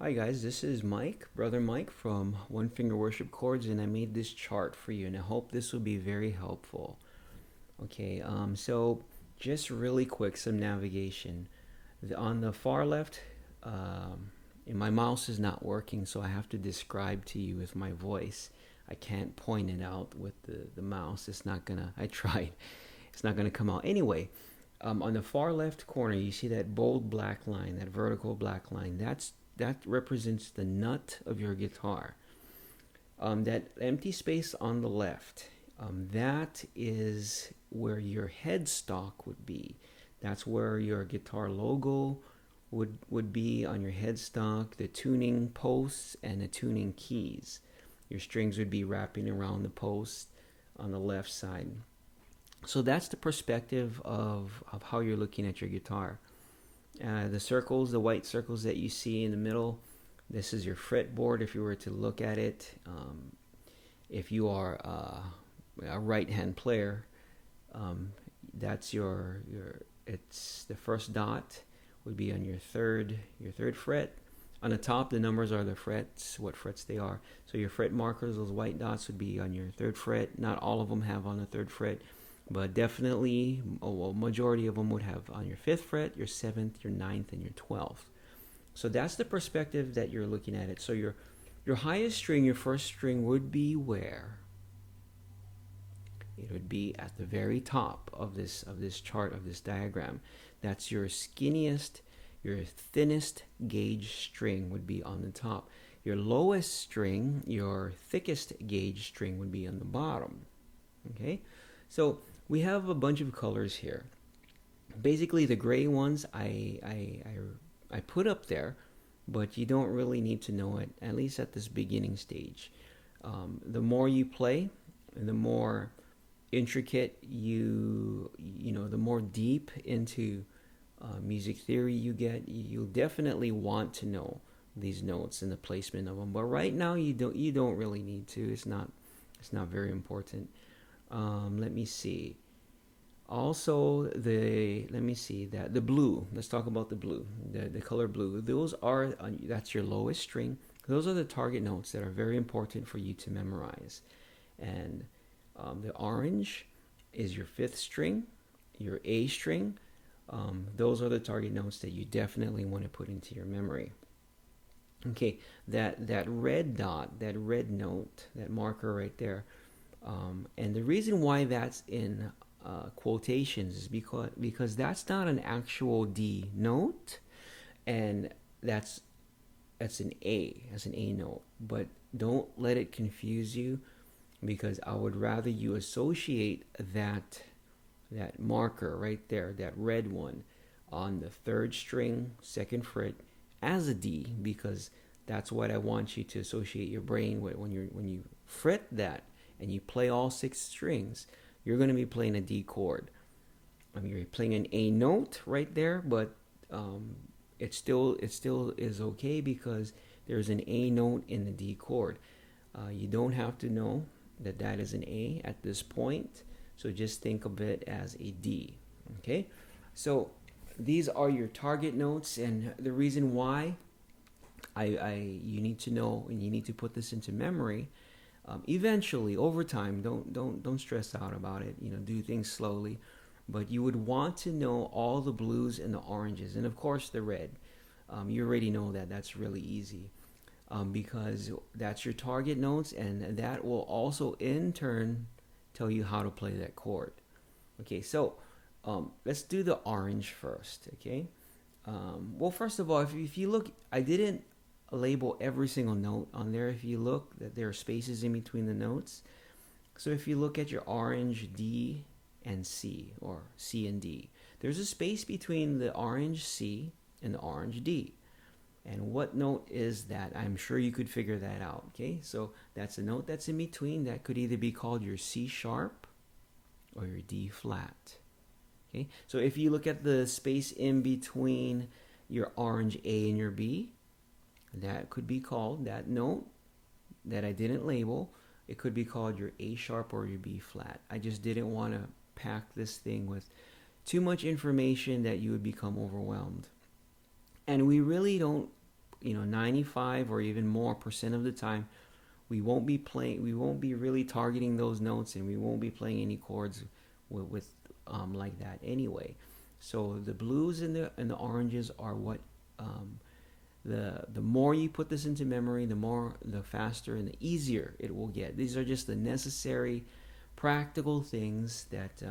Hi guys, this is Mike, Brother Mike from One Finger Worship Chords, and I made this chart for you, and I hope this will be very helpful. Okay, so just really quick, some navigation. On the far left, and my mouse is not working, so I have to describe to you with my voice. I can't point it out with the mouse. It's not gonna, I tried, it's not gonna come out. Anyway, on the far left corner, you see that bold black line, that vertical black line. That represents the nut of your guitar. That empty space on the left, that is where your headstock would be. That's where your guitar logo would be on your headstock, the tuning posts, and the tuning keys. Your strings would be wrapping around the post on the left side. So that's the perspective of how you're looking at your guitar. The circles, the white circles that you see in the middle, this is your fretboard if you were to look at it. If you are a right-hand player, that's it's the first dot would be on your third fret. On the top, the numbers are the frets, what frets they are. So your fret markers, those white dots, would be on your third fret. Not all of them have on the third fret, but definitely a majority of them would have on your fifth fret, your seventh, your ninth, and your 12th. So that's the perspective that you're looking at it. So your highest string, your first string, would be where? It would be at the very top of this chart, of this diagram. That's your skinniest, your thinnest gauge string would be on the top. Your lowest string, your thickest gauge string, would be on the bottom. Okay, so we have a bunch of colors here. Basically, the gray ones I put up there, but you don't really need to know it, at least at this beginning stage. The more you play, the more intricate the more deep into music theory you get, you'll definitely want to know these notes and the placement of them. But right now, you don't really need to. It's not very important. Let me see. Also, let me see that the blue. Let's talk about the blue. The color blue. That's your lowest string. Those are the target notes that are very important for you to memorize. And the orange is your fifth string, your A string. Those are the target notes that you definitely want to put into your memory. Okay, that red dot, that red note, that marker right there, and the reason why that's in quotations is because that's not an actual D note, and that's an A, as an A note. But don't let it confuse you, because I would rather you associate that marker right there, that red one, on the third string, second fret, as a D, because that's what I want you to associate your brain with. When you fret that and you play all six strings, you're going to be playing a D chord. I mean, you're playing an A note right there, but it still is okay, because there's an A note in the D chord. You don't have to know that is an A at this point, so just think of it as a D. Okay, so these are your target notes, and the reason why you need to know and you need to put this into memory. Eventually, over time, don't stress out about it. Do things slowly, but you would want to know all the blues and the oranges, and of course the red. You already know that. That's really easy, because that's your target notes, and that will also in turn tell you how to play that chord. Okay, so let's do the orange first. Okay, well, first of all, if you look, I didn't label every single note on there. If you look, that there are spaces in between the notes. So if you look at your orange D and C, or C and D, there's a space between the orange C and the orange D. And what note is that? I'm sure you could figure that out. Okay, so that's a note that's in between. That could either be called your C sharp or your D flat. Okay, so if you look at the space in between your orange A and your B, that could be called, that note that I didn't label, it could be called your A sharp or your B flat. I just didn't want to pack this thing with too much information that you would become overwhelmed. And we really don't 95 or even more percent of the time, we won't be really targeting those notes, and we won't be playing any chords with like that anyway. So the blues and the oranges are what the more you put this into memory, the faster and the easier it will get. These are just the necessary practical things that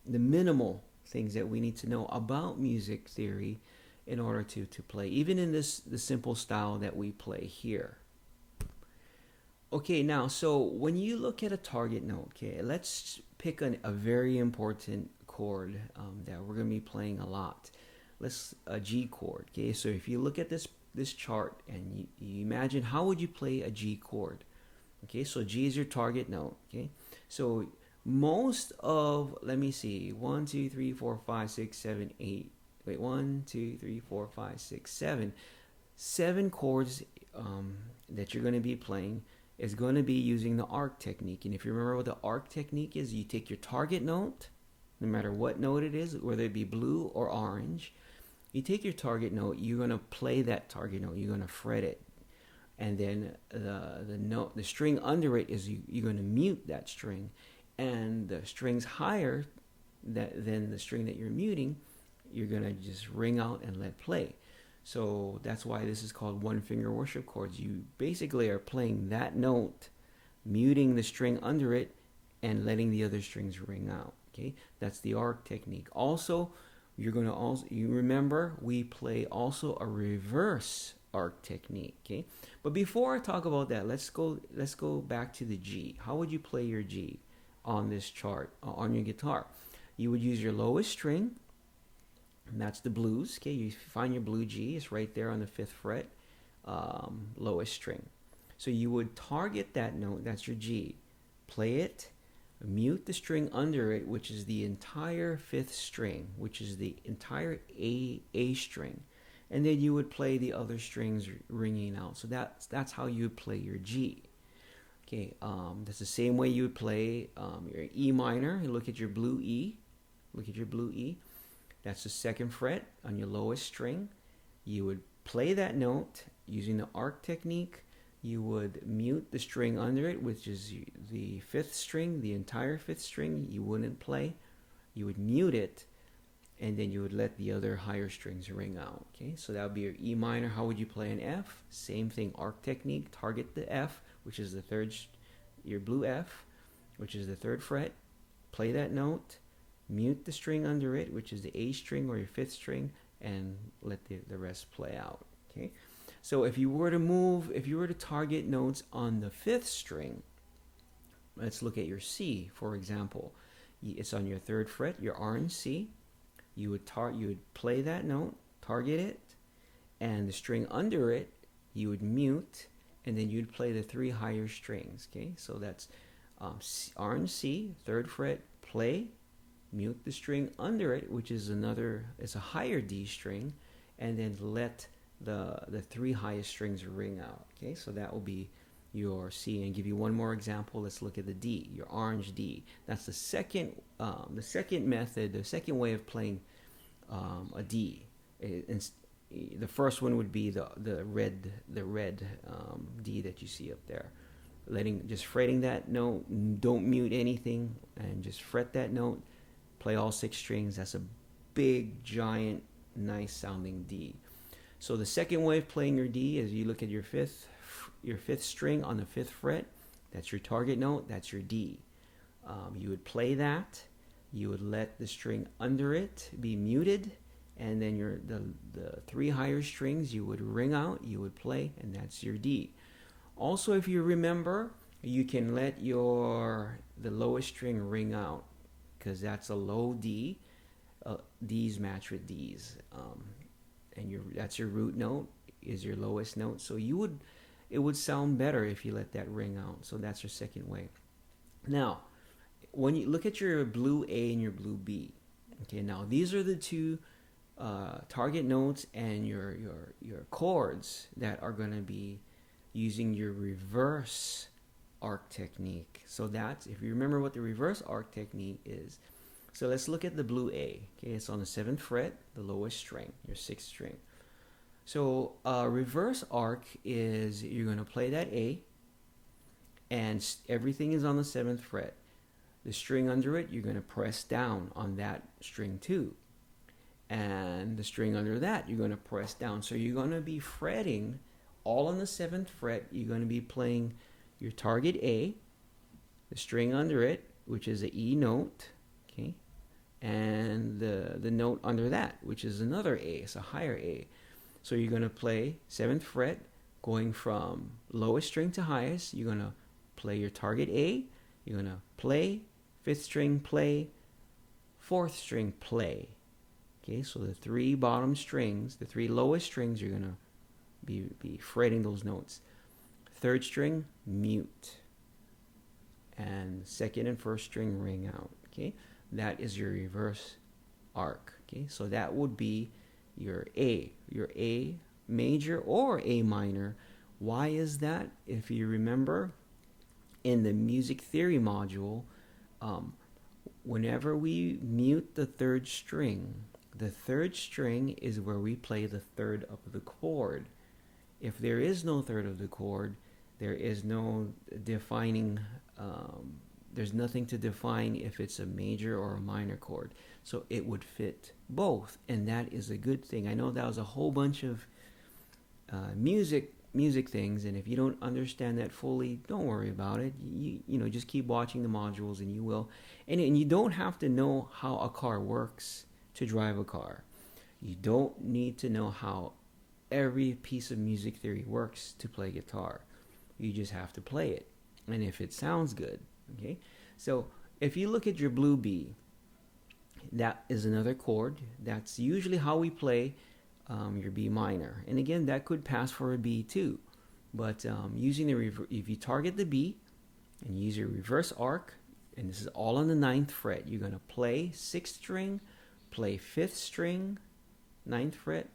the minimal things that we need to know about music theory in order to play, even in the simple style that we play here. Okay, now, so when you look at a target note, okay, let's pick a very important chord that we're going to be playing a lot. A G chord. Okay, so if you look at this chart and you imagine, how would you play a G chord? Okay, so G is your target note. Okay, so most of, let me see, 1, 2, 3, 4, 5, 6, 7, 8. Wait, 1, 2, 3, 4, 5, 6, 7. 7 chords that you're going to be playing is going to be using the arc technique. And if you remember what the arc technique is, you take your target note, no matter what note it is, whether it be blue or orange. You take your target note, you're going to play that target note, you're going to fret it. And then the string under it is you're going to mute that string. And the strings higher than the string that you're muting, you're going to just ring out and let play. So that's why this is called one finger worship chords. You basically are playing that note, muting the string under it, and letting the other strings ring out. Okay, that's the arc technique. Also, you remember we play also a reverse arc technique. Okay, but before I talk about that, let's go back to the G. How would you play your G on this chart on your guitar? You would use your lowest string. And that's the blues. Okay, you find your blue G. It's right there on the 5th fret, lowest string. So you would target that note. That's your G. Play it. Mute the string under it, which is the entire 5th string, which is the entire A string, and then you would play the other strings ringing out. So that's how you would play your G. Okay, that's the same way you would play your E minor. You look at your blue E. Look at your blue E. That's the 2nd fret on your lowest string. You would play that note using the arc technique. You would mute the string under it, which is the 5th string, the entire 5th string. You wouldn't play. You would mute it, and then you would let the other higher strings ring out. Okay, so that would be your E minor. How would you play an F? Same thing, arc technique. Target the F, which is the 3rd, your blue F, which is the 3rd fret. Play that note. Mute the string under it, which is the A string or your 5th string, and let the rest play out. Okay, so if you were to target notes on the 5th string, let's look at your C, for example. It's on your 3rd fret, your orange C. You would play that note, target it, and the string under it, you would mute, and then you'd play the 3 higher strings. Okay, so that's orange C, 3rd fret, play. Mute the string under it, which is it's a higher D string, and then let the 3 highest strings ring out. Okay, so that will be your C. And give you one more example. Let's look at the D, your orange D. That's the second method, the second way of playing a D. The first one would be the red D that you see up there. Just fretting that note. Don't mute anything, and just fret that note. Play all 6 strings. That's a big, giant, nice sounding D. So the second way of playing your D is you look at your fifth string on the 5th fret. That's your target note. That's your D. You would play that. You would let the string under it be muted, and then the 3 higher strings you would ring out. You would play, and that's your D. Also, if you remember, you can let the lowest string ring out, because that's a low D. D's match with D's, and that's your root note is your lowest note. So it would sound better if you let that ring out. So that's your second way. Now, when you look at your blue A and your blue B, okay, now these are the 2 target notes and your chords that are going to be using your reverse arc technique. So that's, if you remember what the reverse arc technique is. So let's look at the blue A. Okay, it's on the 7th fret, the lowest string, your 6th string. So reverse arc is you're going to play that A, and everything is on the 7th fret. The string under it, you're going to press down on that string too. And the string under that, you're going to press down. So you're going to be fretting all on the 7th fret. You're going to be playing your target A, the string under it, which is an E note, okay, and the note under that, which is another A, it's a higher A. So you're going to play 7th fret, going from lowest string to highest. You're going to play your target A, you're going to play, 5th string, play, 4th string, play. Okay, so the 3 bottom strings, the 3 lowest strings, you're going to be fretting those notes. 3rd string, mute. And 2nd and 1st string ring out. Okay, that is your reverse arc. Okay, so that would be your A major or A minor. Why is that? If you remember, in the music theory module, whenever we mute the 3rd string, the 3rd string is where we play the 3rd of the chord. If there is no 3rd of the chord, there is no defining, there's nothing to define if it's a major or a minor chord. So it would fit both, and that is a good thing. I know that was a whole bunch of music things, and if you don't understand that fully, don't worry about it. You know, just keep watching the modules and you will. And you don't have to know how a car works to drive a car. You don't need to know how every piece of music theory works to play guitar. You just have to play it, and if it sounds good. Okay, so if you look at your blue B, that is another chord. That's usually how we play your B minor, and again, that could pass for a B too. But using if you target the B and use your reverse arc, and this is all on the 9th fret, you're going to play 6th string, play 5th string, 9th fret,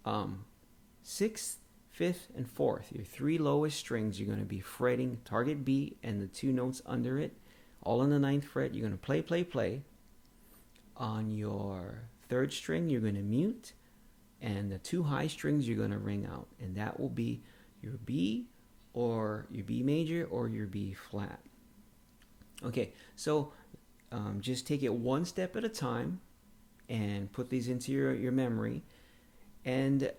6th, 5th, and 4th, your 3 lowest strings, you're going to be fretting target B and the 2 notes under it, all on the 9th fret. You're going to play. On your 3rd string, you're going to mute, and the 2 high strings you're going to ring out, and that will be your B or your B major or your B flat. Okay, so just take it one step at a time and put these into your memory. And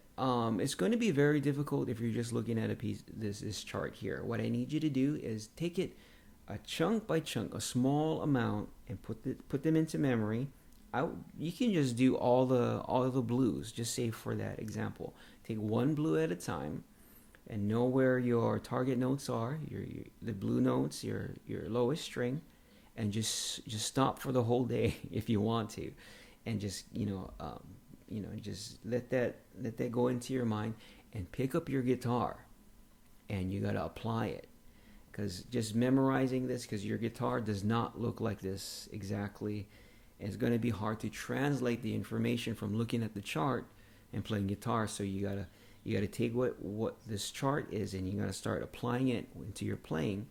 it's going to be very difficult if you're just looking at a piece, this chart here. What I need you to do is take it a chunk by chunk, a small amount, and put them into memory. You can just do all the blues, just say for that example. Take one blue at a time and know where your target notes are, the blue notes, your lowest string, and just stop for the whole day if you want to, and just just let that go into your mind, and pick up your guitar, and you got to apply it, because just memorizing this, because your guitar does not look like this exactly, and it's going to be hard to translate the information from looking at the chart and playing guitar. So you gotta take what this chart is, and you gotta start applying it into your playing.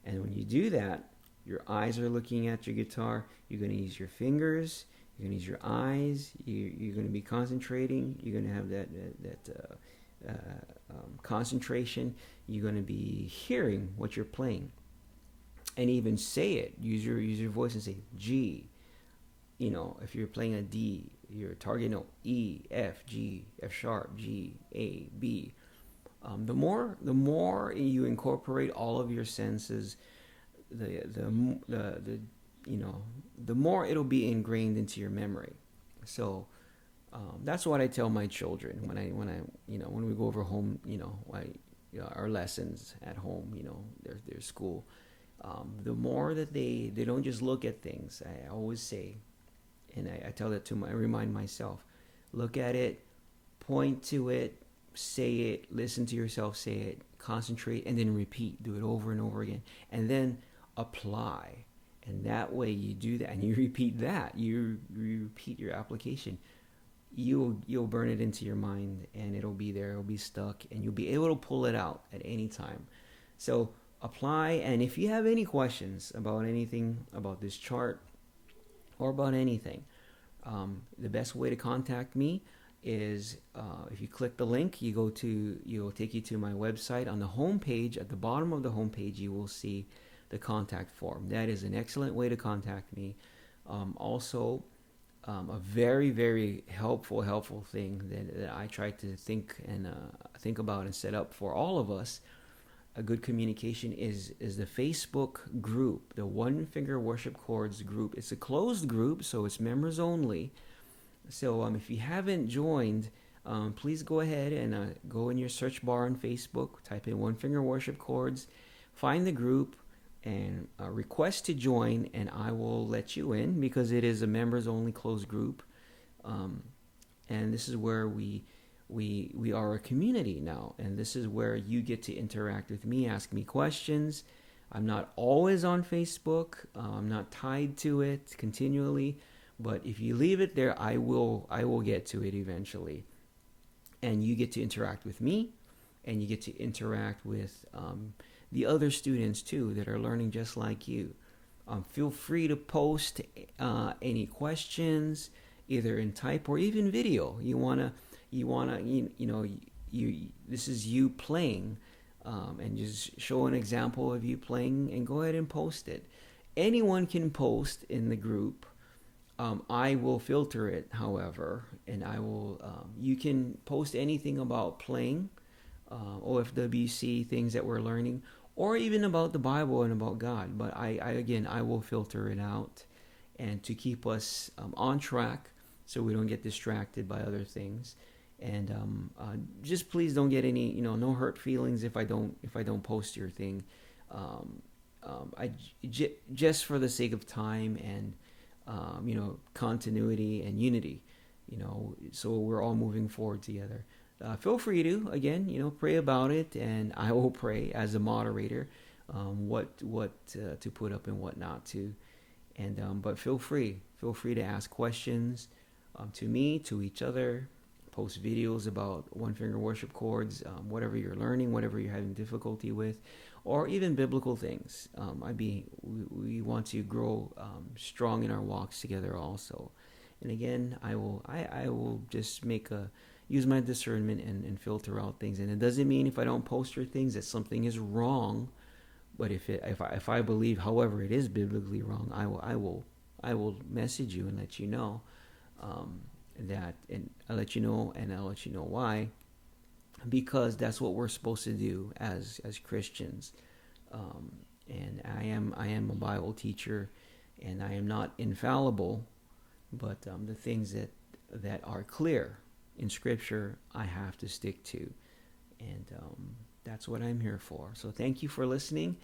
And when you do that, your eyes are looking at your guitar. You're going to use your fingers. You're going to use your eyes. You're going to be concentrating. You're going to have that concentration. You're going to be hearing what you're playing, and even say it. Use your voice and say G. If you're playing a D, your target note E, F, G, F sharp, G, A, B. The more you incorporate all of your senses, the more it'll be ingrained into your memory. So that's what I tell my children when we go over home, our lessons at home, their school. The more that they don't just look at things, I always say, and I tell that I remind myself, look at it, point to it, say it, listen to yourself say it, concentrate, and then repeat. Do it over and over again, and then apply. And that way you do that, and you repeat that. You repeat your application. You'll burn it into your mind, and it'll be there. It'll be stuck, and you'll be able to pull it out at any time. So apply, and if you have any questions about anything, about this chart, or about anything, the best way to contact me is if you click the link, you'll take you to my website. On the home page, at the bottom of the home page, you will see the contact form. That is an excellent way to contact me. Also, a very, very helpful thing that I try to think about and set up for all of us. A good communication is the Facebook group, the One Finger Worship Chords group. It's a closed group, so it's members only. So if you haven't joined, please go ahead and go in your search bar on Facebook, type in One Finger Worship Chords, find the group, and request to join, and I will let you in because it is a members only closed group. And this is where we are a community now, and this is where you get to interact with me, ask me questions. I'm not always on Facebook. I'm not tied to it continually, but if you leave it there, I will get to it eventually. And you get to interact with me, and you get to interact with the other students too that are learning just like you. Feel free to post any questions, either in type or even video. This is you playing, and just show an example of you playing, and go ahead and post it. Anyone can post in the group. I will filter it, however, and I will. You can post anything about playing, OFWC, things that we're learning, or even about the Bible and about God. But I will filter it out, and to keep us on track, so we don't get distracted by other things. And just please don't get any, no hurt feelings if I don't post your thing. Just for the sake of time and continuity and unity, so we're all moving forward together. Feel free to, again, pray about it, and I will pray as a moderator what to put up and what not to. And but feel free to ask questions to me, to each other. Post videos about One Finger Worship Chords, whatever you're learning, whatever you're having difficulty with, or even biblical things. We want to grow strong in our walks together also. And again, I will just use my discernment and filter out things. And it doesn't mean if I don't post your things that something is wrong. But if I believe, however, it is biblically wrong, I will message you and let you know that, and I'll let you know, and I'll let you know why. Because that's what we're supposed to do as Christians. And I am a Bible teacher, and I am not infallible, but the things that are clear in Scripture, I have to stick to, and that's what I'm here for. So thank you for listening,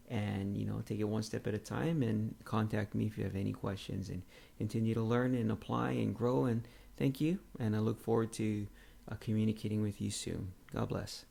and take it one step at a time, and contact me if you have any questions, and continue to learn and apply and grow. And thank you, and I look forward to communicating with you soon. God bless.